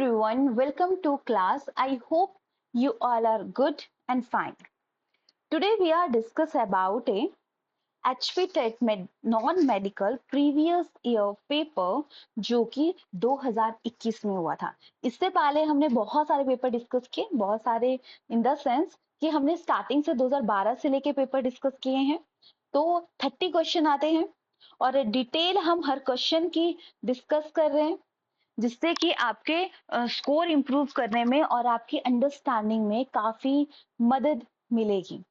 everyone, welcome to class. I hope you all are good and fine. Today we are discuss about a HP TET non medical previous year paper जो कि 2021 में हुआ था। इससे पहले हमने बहुत सारे पेपर डिस्कस किए, बहुत सारे इन द सेंस कि हमने स्टार्टिंग से 2012 से लेके पेपर डिस्कस किए हैं। तो 30 क्वेश्चन आते हैं और डिटेल हम हर क्वेश्चन की डिस्कस कर रहे हैं, जिससे कि आपके स्कोर इंप्रूव करने में और आपकी अंडरस्टैंडिंग में काफी मदद मिलेगी।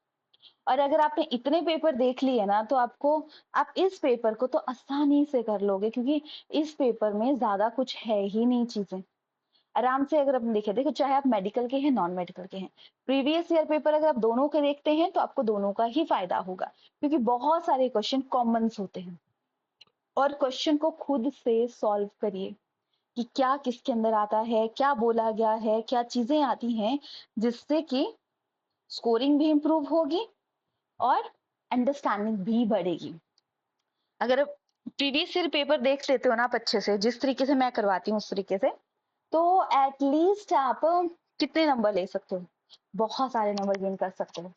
और अगर आपने इतने पेपर देख लिए ना तो आप इस पेपर को तो आसानी से कर लोगे, क्योंकि इस पेपर में ज्यादा कुछ है ही नहीं चीजें। आराम से अगर आप देखो चाहे आप मेडिकल के हैं नॉन मेडिकल के हैं, प्रीवियस ईयर पेपर अगर आप दोनों के देखते हैं तो आपको दोनों का ही फायदा होगा, क्योंकि बहुत सारे क्वेश्चन कॉमन्स होते हैं। और क्वेश्चन को खुद से सॉल्व करिए कि क्या किसके अंदर आता है, क्या बोला गया है, क्या चीजें आती हैं, जिससे कि स्कोरिंग भी इंप्रूव होगी और अंडरस्टैंडिंग भी बढ़ेगी। अगर प्रीवियस ईयर पेपर देख लेते हो ना आप अच्छे से, जिस तरीके से मैं करवाती हूँ उस तरीके से, तो एटलीस्ट आप कितने नंबर ले सकते हो? बहुत सारे नंबर गेन कर सकते हो।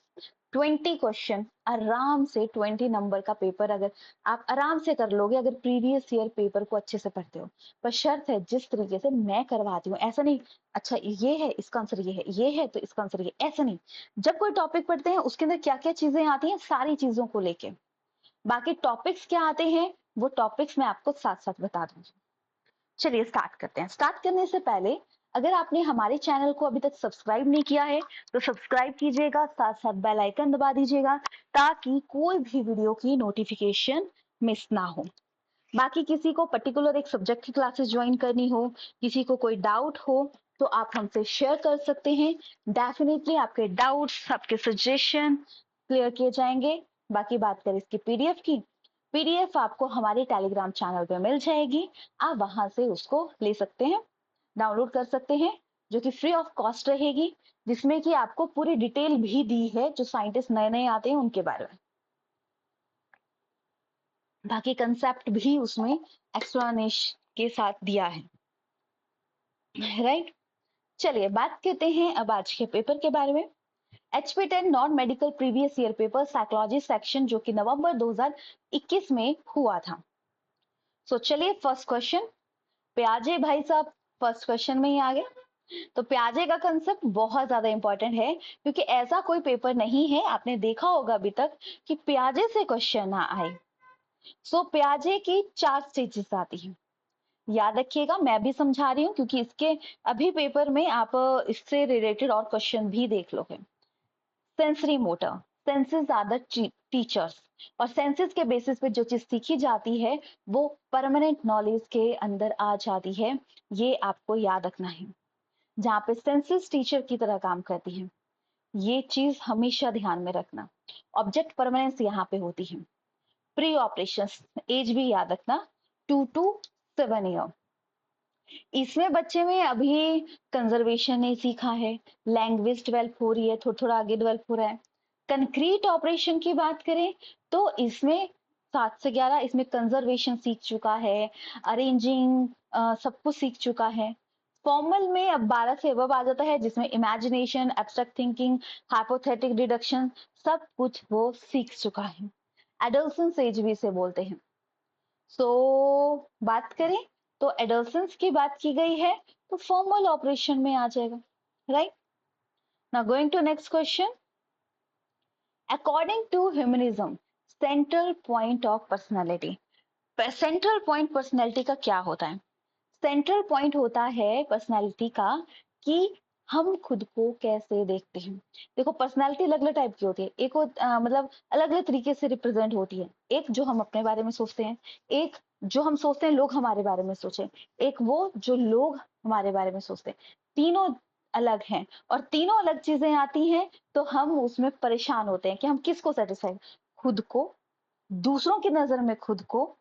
20 क्वेश्चन आराम से, 20 नंबर का पेपर अगर आप आराम से कर लोगे, अगर प्रीवियस ईयर पेपर को अच्छे से पढ़ते हो। पर शर्त है जिस तरीके से मैं करवाती हूँ, ऐसा नहीं अच्छा ये है इसका आंसर ये है तो इसका आंसर ये, ऐसा नहीं। जब कोई टॉपिक पढ़ते हैं उसके अंदर क्या क्या चीजें आती हैं, सारी चीजों को लेके, बाकी टॉपिक्स क्या आते हैं वो टॉपिक्स मैं आपको साथ साथ बता दूंगी। चलिए स्टार्ट करते हैं। स्टार्ट करने से पहले अगर आपने हमारे चैनल को अभी तक सब्सक्राइब नहीं किया है तो सब्सक्राइब कीजिएगा, साथ साथ बेल आइकन दबा दीजिएगा, ताकि कोई भी वीडियो की नोटिफिकेशन मिस ना हो। बाकी किसी को पर्टिकुलर एक सब्जेक्ट की क्लासेस ज्वाइन करनी हो, किसी को कोई डाउट हो, तो आप हमसे शेयर कर सकते हैं। डेफिनेटली आपके डाउट्स, आपके सजेशन क्लियर किए जाएंगे। बाकी बात करें इसकी पीडीएफ की, पीडीएफ आपको हमारे टेलीग्राम चैनल पे मिल जाएगी। आप वहां से उसको ले सकते हैं, डाउनलोड कर सकते हैं, जो कि फ्री ऑफ कॉस्ट रहेगी, जिसमें कि आपको पूरी डिटेल भी दी है जो साइंटिस्ट नए नए आते हैं उनके बारे में। बाकी कंसेप्ट भी उसमें एक्सप्लेनेशन के साथ दिया है, राइट। चलिए बात करते हैं अब आज के पेपर के बारे में। HP 10 non medical previous year paper psychology section, जो कि नवंबर 2021 में हुआ था। सो चलिए फर्स्ट क्वेश्चन, प्याजे भाई साहब फर्स्ट क्वेश्चन में ही आ गए। तो प्याजे का कंसेप्ट बहुत ज्यादा इंपॉर्टेंट है, क्योंकि ऐसा कोई पेपर नहीं है आपने देखा होगा अभी तक कि प्याजे से क्वेश्चन ना आए। सो प्याजे की 4 स्टेजेस आती है, याद रखिएगा। मैं भी समझा रही हूँ क्योंकि इसके अभी पेपर में आप इससे रिलेटेड और क्वेश्चन भी देख लोगे। Sensory motor, senses are the teachers, और सेंसेस के बेसिस पे जो चीज सीखी जाती है वो परमानेंट नॉलेज के अंदर आ जाती है। ये आपको याद रखना है। जहाँ पे सेंसेस टीचर की तरह काम करती है, ये चीज हमेशा ध्यान में रखना। ऑब्जेक्ट परमानेंस यहाँ पे होती है। प्री ऑपरेशन एज भी याद रखना, 2 to 7 ईयर। इसमें बच्चे में अभी कंजर्वेशन नहीं सीखा है, लैंग्वेज डेवलप हो रही है, थोड़ा थोड़ा आगे डेवलप हो रहा है। कंक्रीट ऑपरेशन की बात करें तो इसमें 7 से 11 इसमें कंजर्वेशन सीख चुका है, अरेंजिंग सब कुछ सीख चुका है। फॉर्मल में अब 12 से अब आ जाता है, जिसमें imagination, abstract thinking, hypothetic deduction सब कुछ वो सीख चुका है। एडोलसेंस एज भी इसे बोलते हैं। सो बात करें तो एडोलसेंस की बात की गई है तो फॉर्मल ऑपरेशन में आ जाएगा, right. Now going to next question. According to humanism, central point of personality. Central point personality का क्या होता है? सेंट्रल पॉइंट होता है पर्सनैलिटी का कि हम खुद को कैसे देखते हैं। देखो पर्सनैलिटी अलग अलग टाइप की होती है, एक मतलब अलग अलग तरीके से रिप्रेजेंट होती है। एक जो हम अपने बारे में सोचते हैं, एक जो हम सोचते हैं लोग हमारे बारे में सोचें, एक वो जो लोग हमारे बारे में सोचते हैं। तीनों अलग हैं और तीनों अलग चीजें आती हैं, तो हम उसमें परेशान होते हैं कि हम किसको सेटिस्फाई, खुद को, दूसरों की नजर में खुद को,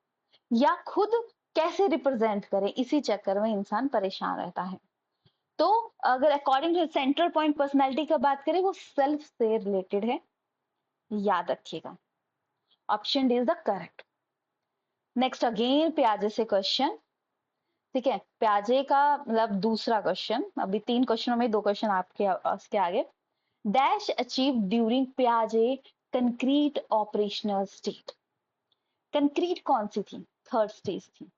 या खुद कैसे रिप्रेजेंट करें, इसी चक्कर में इंसान परेशान रहता है। तो अगर according to central point personality का बात करें, वो सेल्फ से रिलेटेड है, याद रखिएगा। Option D is the correct. Next again प्याजे से क्वेश्चन, ठीक है, प्याजे का मतलब दूसरा क्वेश्चन, अभी 3 क्वेश्चनों में 2 क्वेश्चन आपके उसके आगे। डैश अचीव ड्यूरिंग प्याजे कंक्रीट ऑपरेशनल स्टेट। कंक्रीट कौन सी थी? थर्ड स्टेज थी।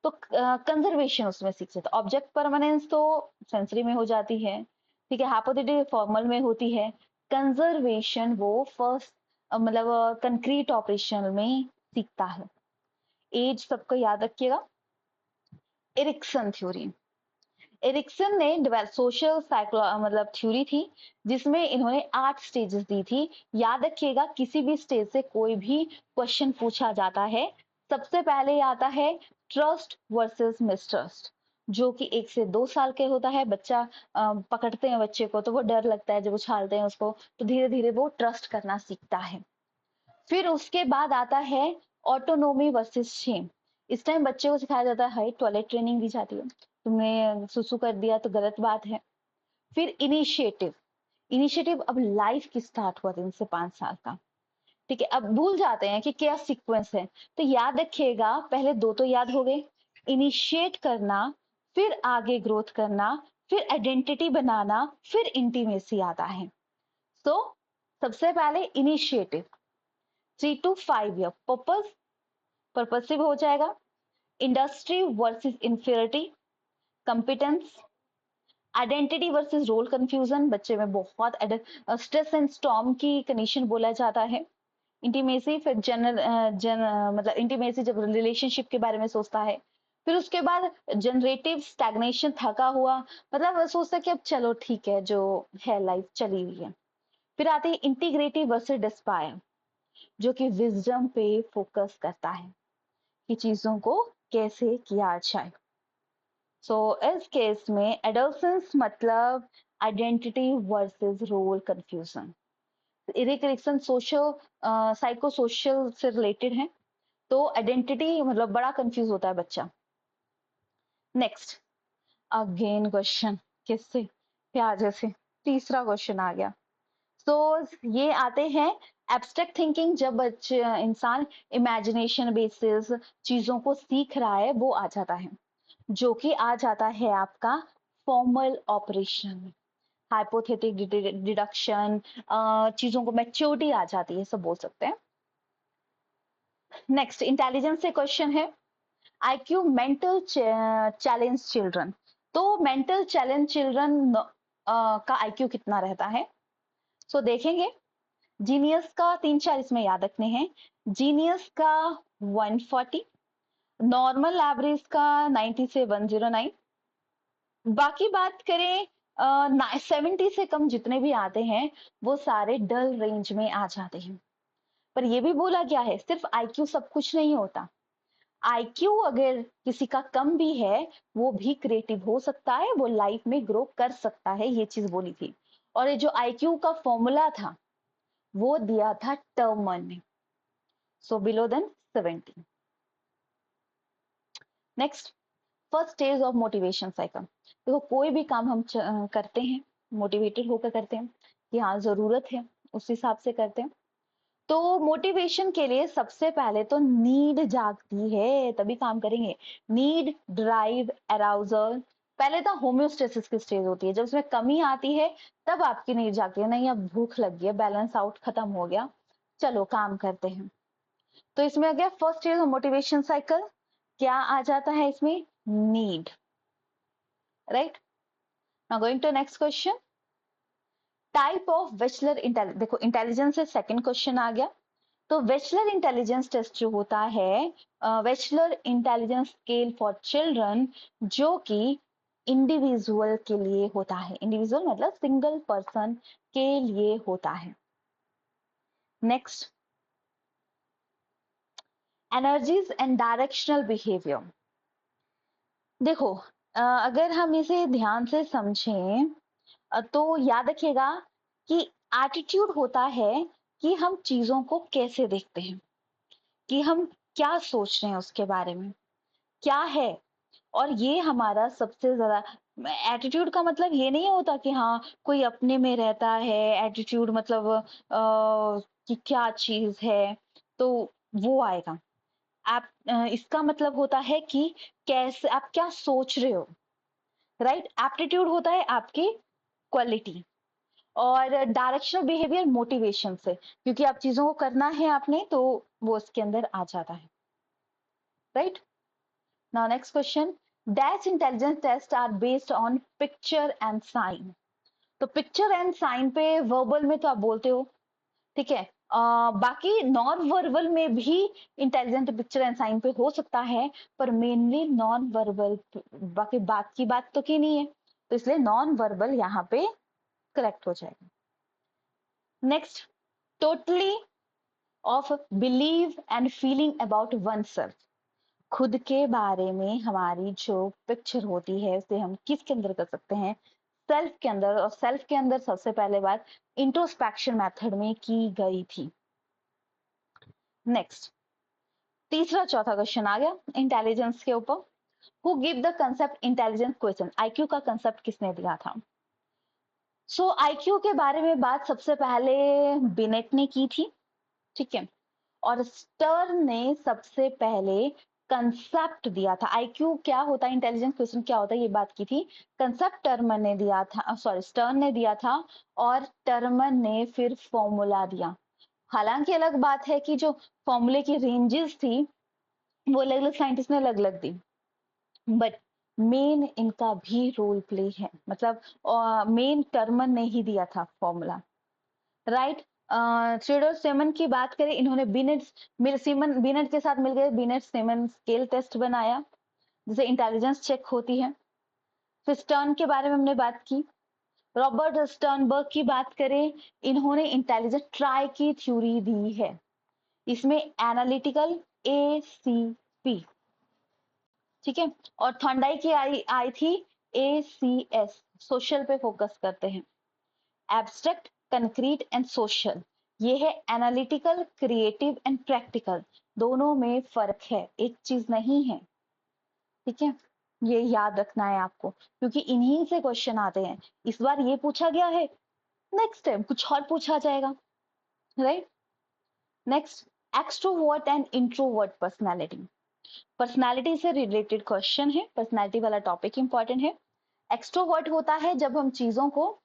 तो कंजर्वेशन उसमें सीख सकते, ऑब्जेक्ट परमानेंस तो सेंसरी में हो जाती है, ठीक है, हाइपोथेटिकल फॉर्मल में होती है। कंजर्वेशन वो फर्स्ट मतलब कंक्रीट ऑपरेशन में सीखता है। एज सबको याद रखिएगा। एरिक्सन थ्योरी, एरिक्सन ने डेवलप सोशल साइको मतलब थ्योरी थी, जिसमें इन्होंने 8 स्टेजेस दी थी। याद रखिएगा, किसी भी स्टेज से कोई भी क्वेश्चन पूछा जाता है, सबसे पहले आता है ट्रस्ट वर्सेस मिसट्रस्ट, जो कि 1 से 2 साल के होता है। बच्चा पकड़ते हैं बच्चे को तो वो डर लगता है, जब उछालते हैं उसको तो धीरे धीरे वो ट्रस्ट करना सीखता है। फिर उसके बाद आता है ऑटोनोमी वर्सेस शेम। इस टाइम बच्चे को सिखाया जाता है, टॉयलेट ट्रेनिंग दी जाती है, तुमने सुसु कर दिया तो गलत बात है। फिर इनिशिएटिव, इनिशिएटिव अब लाइफ की स्टार्ट हुआ 3 से 5 साल का, ठीक है। अब भूल जाते हैं कि क्या सीक्वेंस है, तो याद रखिएगा, पहले 2 तो याद हो गए, इनिशिएट करना, फिर आगे ग्रोथ करना, फिर आइडेंटिटी बनाना, फिर इंटीमेसी आता है। तो सबसे पहले initiative 3 to 5 year, purpose purposive हो जाएगा। Industry versus infinity, competence. Identity versus role confusion, बच्चे में बहुत स्ट्रेस एंड स्टॉर्म की कंडीशन बोला जाता है। इंटीमेसी, फिर मतलब इंटीमेसी जब रिलेशनशिप के बारे में सोचता है। फिर उसके बाद जनरेटिव स्टैग्नेशन, थका हुआ, मतलब सोचता है कि अब चलो ठीक है, जो है लाइफ चली हुई है। फिर आती है इंटीग्रेटिव वर्सेस डिस्पायर, जो कि विजडम पे फोकस करता है कि चीजों को कैसे किया जाए। सो इस केस में एडोसेंस मतलब identity versus role confusion. Erik Erikson social psycho social से रिलेटेड है, तो आइडेंटिटी मतलब बड़ा कंफ्यूज होता है बच्चा। नेक्स्ट, अगेन क्वेश्चन किससे? प्याजे से। तीसरा क्वेश्चन आ गया। तो ये आते हैं एब्स्ट्रैक्ट थिंकिंग, जब बच्चे इंसान इमेजिनेशन बेसिस चीजों को सीख रहा है वो आ जाता है, जो कि आ जाता है आपका फॉर्मल ऑपरेशन में। हाइपोथेटिक डिडक्शन, चीजों को मैच्योरिटी आ जाती है, सब बोल सकते हैं। नेक्स्ट, इंटेलिजेंस से क्वेश्चन है, आईक्यू मेंटल चैलेंज चिल्ड्रन। तो मेंटल चैलेंज चिल्ड्रन का आईक्यू कितना रहता है? सो देखेंगे, जीनियस का 3-4 इसमें याद रखने हैं। जीनियस का 140, नॉर्मल एवरेज का 90 से 109। बाकी बात करें 70 से कम जितने भी आते हैं वो सारे डल रेंज में आ जाते हैं। पर ये भी बोला गया है, सिर्फ आईक्यू सब कुछ नहीं होता। आईक्यू अगर किसी का कम भी है, वो भी क्रिएटिव हो सकता है, वो लाइफ में ग्रो कर सकता है, ये चीज बोली थी। और ये जो आईक्यू का फॉर्मूला था वो दिया था टर्मन ने, so below than 70। Next, first stage of motivation cycle. देखो, कोई भी काम हम करते हैं, मोटिवेटेड होकर करते हैं कि हाँ जरूरत है, उस हिसाब से करते हैं। तो मोटिवेशन के लिए सबसे पहले तो नीड जागती है, तभी काम करेंगे। Need, drive, arousal. पहले तो होम्योस्टेसिस की स्टेज होती है, जब उसमें कमी आती है तब आपकी नीड जागती है, नहीं अब भूख लग गई, बैलेंस आउट खत्म हो गया, चलो काम करते हैं। तो इसमें आ गया first stage of motivation cycle. क्या आ जाता है इसमें? Need, right. Now going to next question, type of Wechsler intelligence. देखो, इंटेलिजेंस से सेकंड क्वेश्चन आ गया। तो वेचलर इंटेलिजेंस टेस्ट जो होता है, Wechsler intelligence scale for children, जो कि इंडिविजुअल के लिए होता है, इंडिविजुअल मतलब सिंगल पर्सन के लिए होता है। Next, energies and directional behaviour. देखो, अगर हम इसे ध्यान से समझें तो याद रखिएगा कि एटीट्यूड होता है कि हम चीजों को कैसे देखते हैं, कि हम क्या सोच रहे हैं उसके बारे में, क्या है। और ये हमारा सबसे ज्यादा, एटीट्यूड का मतलब ये नहीं होता कि हाँ कोई अपने में रहता है, एटीट्यूड मतलब कि क्या चीज है, तो वो आएगा। आप इसका मतलब होता है कि कैसे आप क्या सोच रहे हो, राइट। एप्टीट्यूड होता है आपकी क्वालिटी, और डायरेक्शनल बिहेवियर मोटिवेशन से, क्योंकि आप चीजों को करना है आपने तो वो उसके अंदर आ जाता है, right. Now next question, dash intelligence test are based on picture and sign. तो पिक्चर एंड साइन पे वर्बल में तो आप बोलते हो, ठीक है। बाकी नॉन वर्बल में भी इंटेलिजेंट पिक्चर एंड साइन पे हो सकता है, पर मेनली नॉन वर्बल, बाकी बात की बात तो की नहीं है, तो इसलिए नॉन वर्बल यहाँ पे करेक्ट हो जाएगा। Next, totally off believe and feeling about one self. खुद के बारे में हमारी जो पिक्चर होती है उसे हम किसके अंदर कर सकते हैं, सेल्फ के अंदर। और सेल्फ के अंदर सबसे पहले बात इंट्रोस्पेक्शन मेथड में की गई थी। नेक्स्ट, तीसरा चौथा क्वेश्चन आ गया इंटेलिजेंस के ऊपर। Who give the concept intelligence question, IQ का कंसेप्ट किसने दिया था। सो आईक्यू के बारे में बात सबसे पहले बिनेट ने की थी, ठीक है। और स्टर्न ने सबसे पहले कंसेप्ट दिया था। आईक्यू क्या होता है, इंटेलिजेंस क्वेश्चन क्या होता है, ये बात की थी। कंसेप्ट टर्मन ने दिया था, सॉरी स्टर्न ने दिया था, और टर्मन ने फिर फॉर्मूला दिया। हालांकि अलग बात है कि जो फॉर्मूले की रेंजेस थी वो अलग अलग साइंटिस्ट ने अलग अलग दी, बट मेन इनका भी रोल प्ले है, मतलब मेन टर्मन ने ही दिया था फॉर्मूला, राइट। थ्योडोर सेमन की बात करें, इन्होंने बिनेट के साथ मिलकर बिनेट सेमन स्केल टेस्ट बनाया जिसे इंटेलिजेंस चेक होती है। फिर स्टर्न के बारे में हमने बात की। रॉबर्ट स्टर्नबर्ग की बात करें, इन्होंने इंटेलिजेंस ट्राई की थ्योरी दी है, इसमें एनालिटिकल, ACP, ठीक है। और थॉर्नडाइक की आई थी ACS, सोशल पे फोकस करते हैं। एब्स्ट्रैक्ट, कंक्रीट एंड सोशल, ये है एनालिटिकल, क्रिएटिव एंड प्रैक्टिकल, दोनों में फर्क है, एक चीज नहीं है, ठीक है। ये याद रखना है आपको, क्योंकि इन्हीं से क्वेश्चन आते हैं। इस बार ये पूछा गया है, नेक्स्ट टाइम कुछ और पूछा जाएगा, right. Next, extrovert and introvert personality. Personality से रिलेटेड क्वेश्चन है, पर्सनैलिटी वाला टॉपिक इंपॉर्टेंट है। एक्सट्रोवर्ट होता है जब हम चीजों को,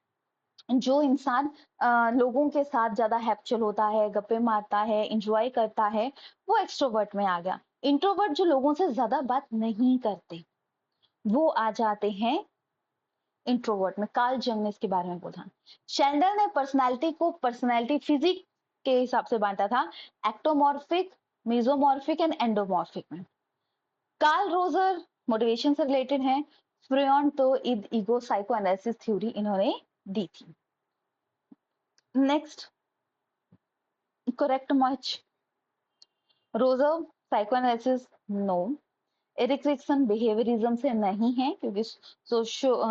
जो इंसान लोगों के साथ ज्यादा हैप्चुअल होता है, गप्पे मारता है, इंजॉय करता है, वो एक्सट्रोवर्ट में आ गया। इंट्रोवर्ट जो लोगों से ज्यादा बात नहीं करते, वो आ जाते हैं इंट्रोवर्ट में। कार्ल जंग ने इसके बारे में बोला। शेल्डन ने पर्सनालिटी को पर्सनालिटी फिजिक के हिसाब से बांटा था, एक्टोमॉर्फिक, मेसोमॉर्फिक एंड एंडोमॉर्फिक में। कार्ल रोजर मोटिवेशन से रिलेटेड है। फ्रियन तो ईगो साइको एनालिसिस थ्योरी इन्होंने दी थी। Next, correct match. Roger psychoanalysis no. Erik Erikson behaviourism से नहीं है, क्योंकि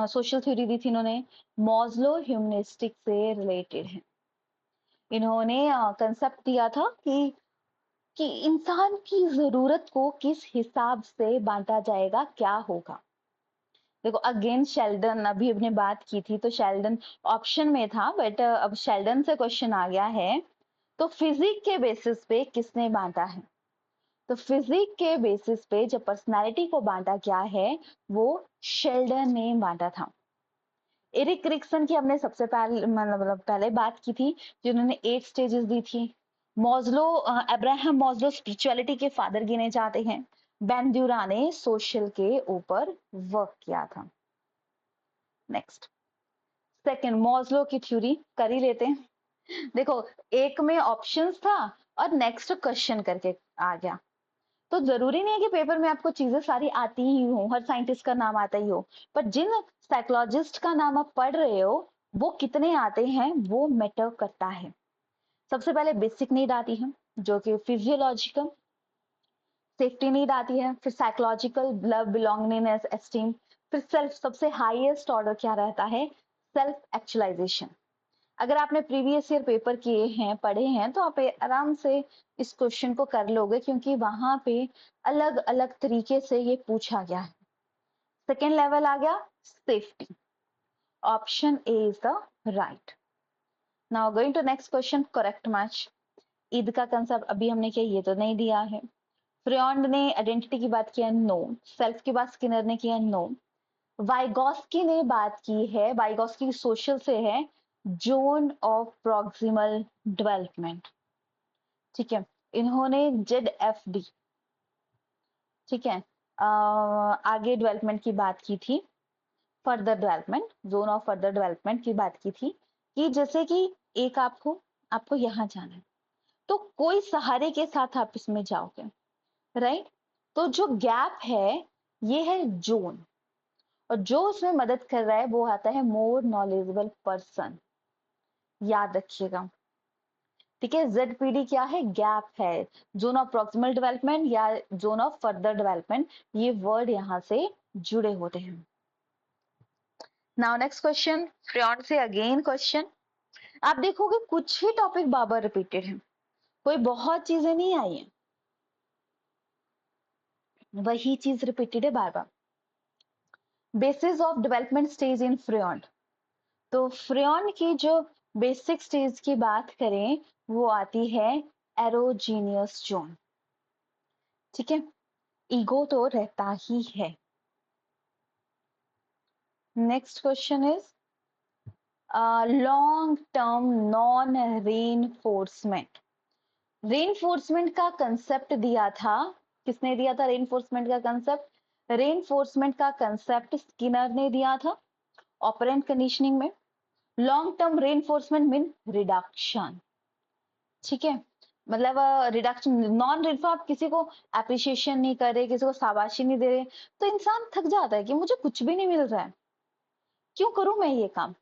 सोशल थ्योरी दी थी इन्होंने। मॉज्लो ह्यूमनिस्टिक से रिलेटेड है, इन्होंने कंसेप्ट दिया था कि इंसान की जरूरत को किस हिसाब से बांटा जाएगा, क्या होगा। देखो अगेन शेल्डन, अभी अपने बात की थी तो शेल्डन ऑप्शन में था, बट अब शेल्डन से क्वेश्चन आ गया है, तो फिजिक के बेसिस पे किसने बांटा है। तो फिजिक के बेसिस पे जब पर्सनालिटी को बांटा गया है, वो शेल्डन ने बांटा था। एरिक रिक्सन की हमने सबसे पहले मतलब पहले बात की थी, जिन्होंने 8 स्टेजेस दी थी। मॉज्लो, अब्राहम मॉज्लो स्पिरिचुअलिटी के फादर गिने जाते हैं। बैंड्यूरा ने सोशल के ऊपर वर्क किया था। नेक्स्ट, सेकंड, मॉज्लो की थ्योरी कर ही लेते हैं। देखो एक में ऑप्शंस था और नेक्स्ट क्वेश्चन करके आ गया, तो जरूरी नहीं है कि पेपर में आपको चीजें सारी आती ही हो, हर साइंटिस्ट का नाम आता ही हो, पर जिन साइकोलॉजिस्ट का नाम आप पढ़ रहे हो वो कितने आते हैं वो मैटर करता है। सबसे पहले बेसिक नीड आती है, जो कि फिजियोलॉजिकल, सेफ्टी नीड आती है, फिर साइकोलॉजिकल, लव, बिलोंगिंगनेस, एस्टीम, फिर सेल्फ, सबसे हाईएस्ट ऑर्डर क्या रहता है, सेल्फ एक्चुअलाइजेशन। अगर आपने प्रीवियस ईयर पेपर किए हैं, पढ़े हैं, तो आप आराम से इस क्वेश्चन को कर लोगे, क्योंकि वहां पे अलग अलग तरीके से ये पूछा गया है। सेकेंड लेवल आ गया safety, option A is the right. Now going to next question, correct match. Id का कंसेप्ट अभी हमने किया, ये तो नहीं दिया है। फ्रियॉन्ड ने आइडेंटिटी की बात किया, नो। सेल्फ की बात स्किनर ने किया, नो। वाइगॉस्की ने बात की है, वाइगॉस्की सोशल से है, जोन ऑफ प्रॉक्सिमल डेवलपमेंट, ठीक है। इन्होंने ZFD, ठीक है, आगे डेवलपमेंट की बात की थी, further development, zone of further development की बात की थी, कि जैसे कि एक आपको यहाँ जाना है, तो कोई सहारे के साथ आप इसमें जाओगे, राइट। तो जो गैप है ये है जोन, और जो उसमें मदद कर रहा है वो आता है मोर नॉलेजेबल पर्सन, याद रखिएगा, ठीक है। ZPD क्या है, गैप है, जोन ऑफ प्रॉक्सिमल डेवलपमेंट या जोन ऑफ फर्दर डेवलपमेंट, ये वर्ड यहां से जुड़े होते हैं। नाउ नेक्स्ट क्वेश्चन, फ्रियॉन्ड से अगेन क्वेश्चन। आप देखोगे कुछ ही टॉपिक बार बार रिपीटेड है, कोई बहुत चीजें नहीं आई है, वही चीज रिपीटेड है बार बार। बेसिस ऑफ डेवलपमेंट स्टेज इन फ्रियॉन्ड, तो फ्रियॉन की जो बेसिक स्टेज की बात करें वो आती है एरोजीनियस जोन, ठीक है। ईगो तो रहता ही है। Next question is long term non reinforcement. Reinforcement का कंसेप्ट दिया था, किसने दिया था रेनफोर्समेंट का कंसेप्ट? रेनफोर्समेंट का कंसेप्ट स्किनर ने दिया था ऑपरेंट कंडीशनिंग में। Long term reinforcement mean reduction, ठीक है, मतलब रिडक्शन, नॉन रिन्फो, आप किसी को अप्रिशिएशन नहीं कर रहे, किसी को शाबाशी नहीं दे रहे, तो इंसान थक जाता है कि मुझे कुछ भी नहीं मिल रहा है, क्यों करूं मैं ये काम।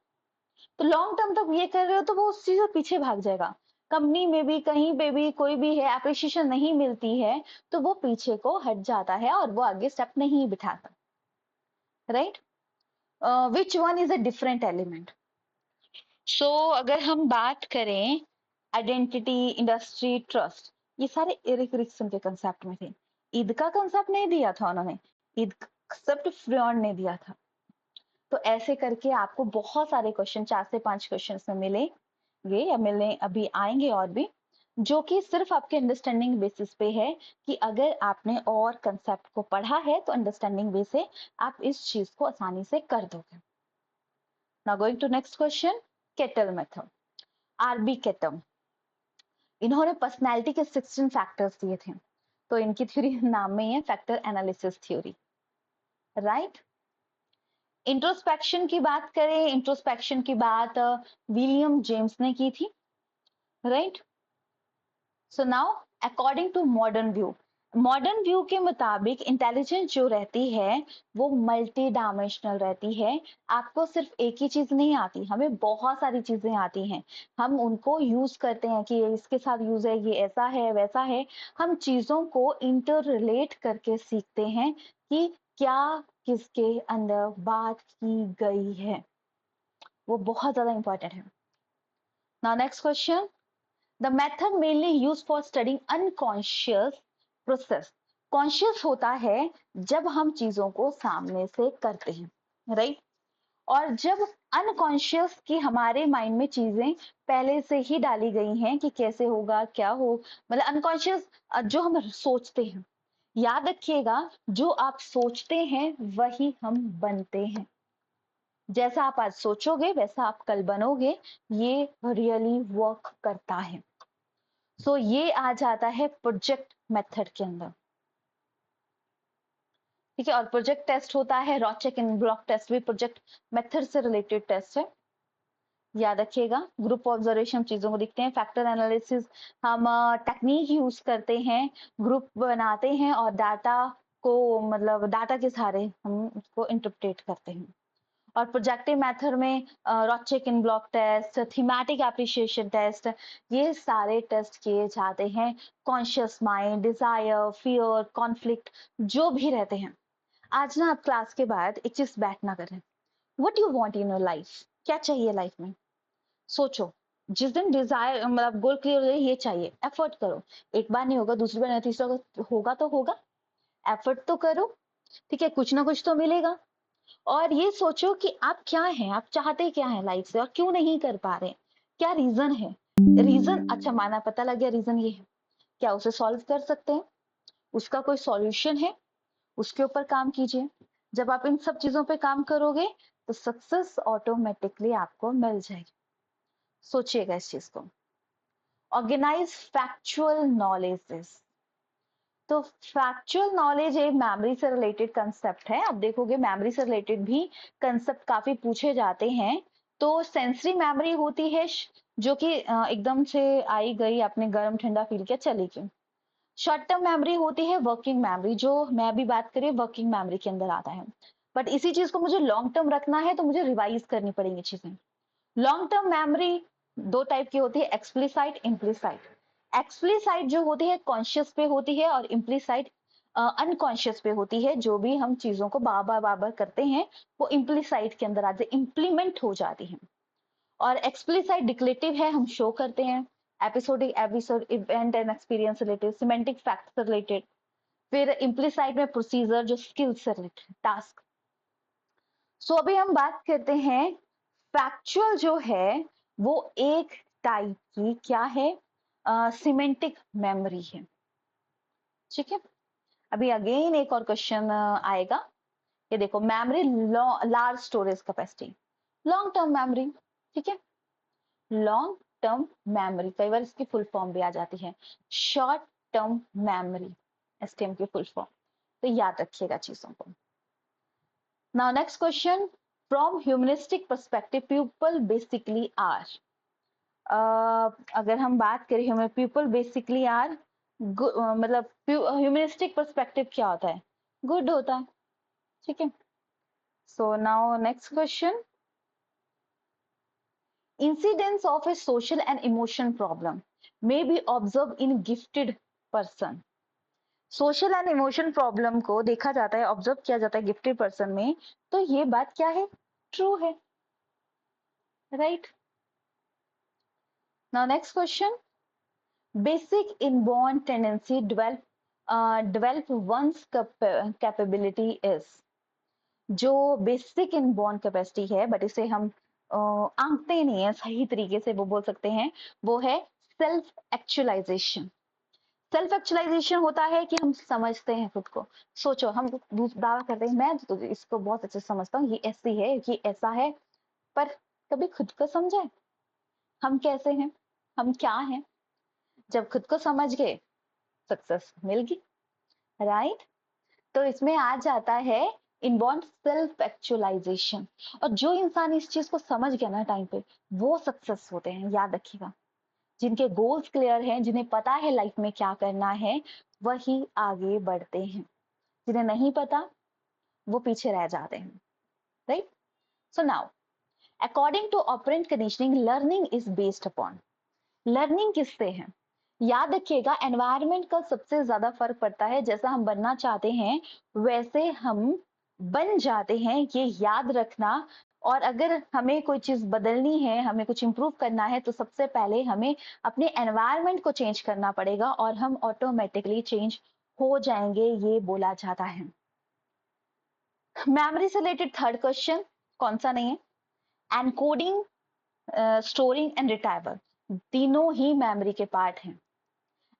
तो लॉन्ग टर्म तक ये कर रहे हो तो वो उस चीज से पीछे भाग जाएगा। कंपनी में भी कहीं पे भी कोई भी है, अप्रिशिएशन नहीं मिलती है तो वो पीछे को हट जाता है और वो आगे स्टेप नहीं बिठाता, right. Which one is a different element? So अगर हम बात करें आइडेंटिटी, इंडस्ट्री, ट्रस्ट, ये सारे एरिक एरिक्सन के कंसेप्ट में थे। ईद का कंसेप्ट नहीं दिया था उन्होंने, ईद कंसेप्ट फ्रियॉन ने दिया था। तो ऐसे करके आपको बहुत सारे क्वेश्चन, 4 से 5 क्वेश्चन में मिलेंगे या मिलने अभी आएंगे और भी, जो कि सिर्फ आपके अंडरस्टैंडिंग बेसिस पे है कि अगर आपने और कंसेप्ट को पढ़ा है तो अंडरस्टैंडिंग बेस से आप इस चीज को आसानी से कर दोगे। Now going to next question, Cattell method, RB Cattell. इन्होंने पर्सनैलिटी के 16 फैक्टर्स दिए थे, तो इनकी थ्योरी नाम में ही है, factor analysis theory, right. Introspection की बात करें, इंट्रोस्पेक्शन की बात विलियम जेम्स ने की थी, right. So now according to modern view के मुताबिक इंटेलिजेंस जो रहती है वो मल्टी डायमेंशनल रहती है। आपको सिर्फ एक ही चीज नहीं आती, हमें बहुत सारी चीजें आती हैं, हम उनको यूज करते हैं कि इसके साथ यूज है, ये ऐसा है वैसा है। हम चीजों को इंटर रिलेट करके सीखते हैं कि क्या किसके अंदर बात की गई है, वो बहुत ज्यादा इंपॉर्टेंट है। Now next question, the method mainly use for studying unconscious process. Conscious होता है जब हम चीजों को सामने से करते हैं, राइट। और जब अनकॉन्शियस की हमारे माइंड में चीजें पहले से ही डाली गई हैं कि कैसे होगा क्या हो, मतलब अनकॉन्शियस जो हम सोचते हैं, याद रखिएगा जो आप सोचते हैं वही हम बनते हैं। जैसा आप आज सोचोगे वैसा आप कल बनोगे, ये रियली वर्क करता है। सो ये आ जाता है प्रोजेक्ट मेथड के अंदर, ठीक है। और प्रोजेक्ट टेस्ट होता है, रॉचेक एंड ब्लॉक टेस्ट भी प्रोजेक्ट मेथड से रिलेटेड टेस्ट है, याद रखिएगा। ग्रुप ऑब्जर्वेशन चीजों को दिखते हैं, फैक्टर एनालिसिस हम टेक्निक यूज करते हैं, ग्रुप बनाते हैं और डाटा को, मतलब डाटा के सहारे हम उसको इंटरप्रेट करते हैं। और प्रोजेक्टिव मेथड में Rorschach ink blot test, thematic apperception test, ये सारे टेस्ट किए जाते हैं। Conscious mind, desire, fear, conflict जो भी रहते हैं। आज ना आप क्लास के बाद एक चीज बैठना करें, what you want in your life, क्या चाहिए लाइफ में, सोचो। जिस दिन डिजायर मतलब गोल क्लियर हो जाए, ये चाहिए, एफर्ट करो। एक बार नहीं होगा, दूसरी बार नहीं, तीसरा होगा तो होगा, एफर्ट तो करो, ठीक है, कुछ ना कुछ तो मिलेगा। और ये सोचो कि आप क्या हैं, आप चाहते क्या हैं लाइफ से और क्यों नहीं कर पा रहे, क्या रीजन है। रीजन अच्छा माना, पता लग गया रीजन ये है, क्या उसे सॉल्व कर सकते हैं? उसका कोई सॉल्यूशन है, उसके ऊपर काम कीजिए। जब आप इन सब चीजों पे काम करोगे तो सक्सेस ऑटोमेटिकली आपको मिल जाएगी। सोचिएगा इस चीज को। Organise factual knowledges. तो फैक्चुअल नॉलेज एक मेमोरी से रिलेटेड कंसेप्ट है। अब देखोगे मेमोरी से रिलेटेड भी कंसेप्ट काफी पूछे जाते हैं। तो सेंसरी मेमोरी होती है जो कि एकदम से आई गई, आपने गर्म ठंडा फील किया, चली गई। शॉर्ट टर्म मेमोरी होती है वर्किंग मेमोरी, जो मैं अभी बात करी वर्किंग मेमोरी के अंदर आता है। बट इसी चीज को मुझे लॉन्ग टर्म रखना है तो मुझे रिवाइज करनी पड़ेंगी चीजें। लॉन्ग टर्म मेमोरी दो टाइप की होती है, एक्सप्लिसाइट, इम्प्लिसाइट। एक्सप्लिसाइट जो होती है कॉन्शियस पे होती है और इम्प्लिसाइट अनकॉन्शियस पे होती है। जो भी हम चीजों को बार बार करते हैं वो इम्प्लिसाइट के अंदर आते, इम्प्लीमेंट हो जाती है। और एक्सप्लिसाइट डिक्लेटिव है, हम शो करते हैं, episodic, episode, event and experience related, semantic fact से रिलेटेड। फिर इम्प्लिसाइट में प्रोसीजर, जो स्किल से रिलेटेड, टास्क। सो अभी हम बात करते हैं फैक्चुअल जो है वो एक टाइप की क्या है, सिमेंटिक मेमोरी है। ठीक है। अभी अगेन एक और क्वेश्चन आएगा। ये देखो, memory large storage capacity, long term memory. ठीक है, लॉन्ग टर्म मेमोरी, कई बार इसकी फुल फॉर्म भी आ जाती है शॉर्ट टर्म मेमोरी, एसटीएम की फुल फॉर्म। तो याद रखिएगा चीजों को। Now next question, from humanistic perspective people basically are. अगर हम बात करें हमें पीपल बेसिकली आर, मतलब ह्यूमनिस्टिक पर्सपेक्टिव क्या होता है, गुड होता है। ठीक है। So now next question, incidence of a social and emotion problem may be observed in gifted person। Social and emotion problem को देखा जाता है, ऑब्जर्व किया जाता है गिफ्टेड पर्सन में। तो ये बात क्या है, ट्रू है, right. Now next question, basic inborn tendency develop once capability is. जो बेसिक इनबॉर्न कैपेसिटी है बट इसे हम आंकते नहीं है सही तरीके से, वो बोल सकते हैं वो है सेल्फ एक्चुअलाइजेशन। सेल्फ एक्चुअलाइजेशन होता है कि हम समझते हैं खुद को। सोचो, हम दावा करते हैं मैं तो इसको बहुत अच्छे से समझता हूँ, ये ऐसी है, ये ऐसा है, पर कभी खुद को समझे हम कैसे हैं, हम क्या हैं। जब खुद को समझ गए सक्सेस मिल गई, राइट। तो इसमें आ जाता है इनबॉर्न सेल्फ एक्चुअलाइजेशन। और जो इंसान इस चीज को समझ गया ना टाइम पे, वो सक्सेस होते हैं, याद रखिएगा। जिनके गोल्स क्लियर हैं, जिन्हें पता है लाइफ में क्या करना है, वही आगे बढ़ते हैं। जिन्हें नहीं पता वो पीछे रह जाते हैं, right. So now, according to operant conditioning, learning is based upon. Learning किससे है, याद रखिएगा एनवायरनमेंट का सबसे ज्यादा फर्क पड़ता है। जैसा हम बनना चाहते हैं वैसे हम बन जाते हैं, ये याद रखना। और अगर हमें कोई चीज बदलनी है, हमें कुछ इंप्रूव करना है, तो सबसे पहले हमें अपने एनवायरनमेंट को चेंज करना पड़ेगा और हम ऑटोमेटिकली चेंज हो जाएंगे, ये बोला जाता है। मेमोरी से रिलेटेड थर्ड क्वेश्चन कौन सा नहीं है, एनकोडिंग, स्टोरिंग एंड रिट्राइवल, तीनों ही मेमोरी के पार्ट हैं।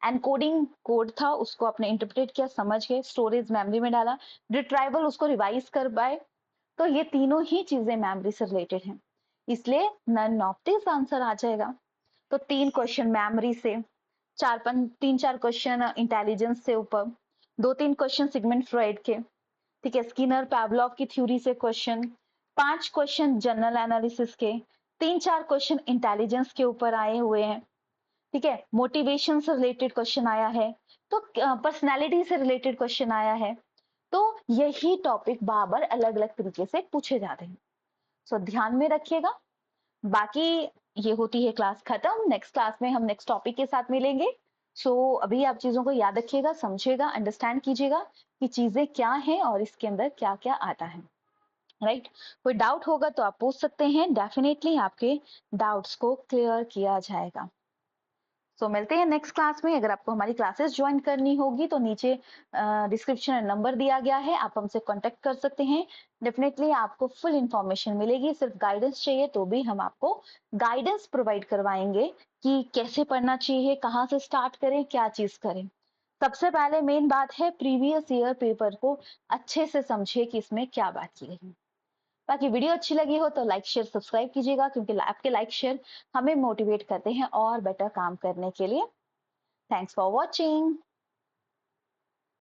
एनकोडिंग कोड था, उसको आपने इंटरप्रेट किया, समझ गए, स्टोरेज मेमोरी में डाला, रिट्राइवल उसको रिवाइज कर पाए। तो ये तीनों ही चीजें मेमोरी से रिलेटेड हैं, इसलिए नन ऑफ दिस आंसर आ जाएगा। तो तीन क्वेश्चन मेमोरी से, तीन चार क्वेश्चन इंटेलिजेंस से ऊपर, दो तीन क्वेश्चन सिगमेंट फ्रॉइड के, ठीक है, स्किनर पैवलोव की थ्योरी से क्वेश्चन, पांच क्वेश्चन जनरल एनालिसिस के, तीन चार क्वेश्चन इंटेलिजेंस के ऊपर आए हुए हैं। ठीक है, मोटिवेशन से रिलेटेड क्वेश्चन आया है, तो पर्सनालिटी से रिलेटेड क्वेश्चन आया है। तो यही टॉपिक बार अलग अलग तरीके से पूछे जाते हैं। सो ध्यान में रखिएगा। बाकी ये होती है क्लास खत्म, नेक्स्ट क्लास में हम नेक्स्ट टॉपिक के साथ मिलेंगे। सो अभी आप चीजों को याद रखिएगा, समझिएगा, अंडरस्टैंड कीजिएगा कि चीजें क्या हैं और इसके अंदर क्या क्या आता है, राइट। कोई डाउट होगा तो आप पूछ सकते हैं, डेफिनेटली आपके डाउट्स को क्लियर किया जाएगा। सो मिलते हैं नेक्स्ट क्लास में। अगर आपको हमारी क्लासेस ज्वाइन करनी होगी तो नीचे डिस्क्रिप्शन में नंबर दिया गया है, आप हमसे कांटेक्ट कर सकते हैं। डेफिनेटली आपको फुल इंफॉर्मेशन मिलेगी। सिर्फ गाइडेंस चाहिए तो भी हम आपको गाइडेंस प्रोवाइड करवाएंगे कि कैसे पढ़ना चाहिए, कहाँ से स्टार्ट करें, क्या चीज करें। सबसे पहले मेन बात है प्रीवियस ईयर पेपर को अच्छे से समझिए कि इसमें क्या बात की गई है। बाकी वीडियो अच्छी लगी हो तो लाइक शेयर सब्सक्राइब कीजिएगा, क्योंकि आपके लाइक शेयर हमें मोटिवेट करते हैं और बेटर काम करने के लिए। Thanks for watching.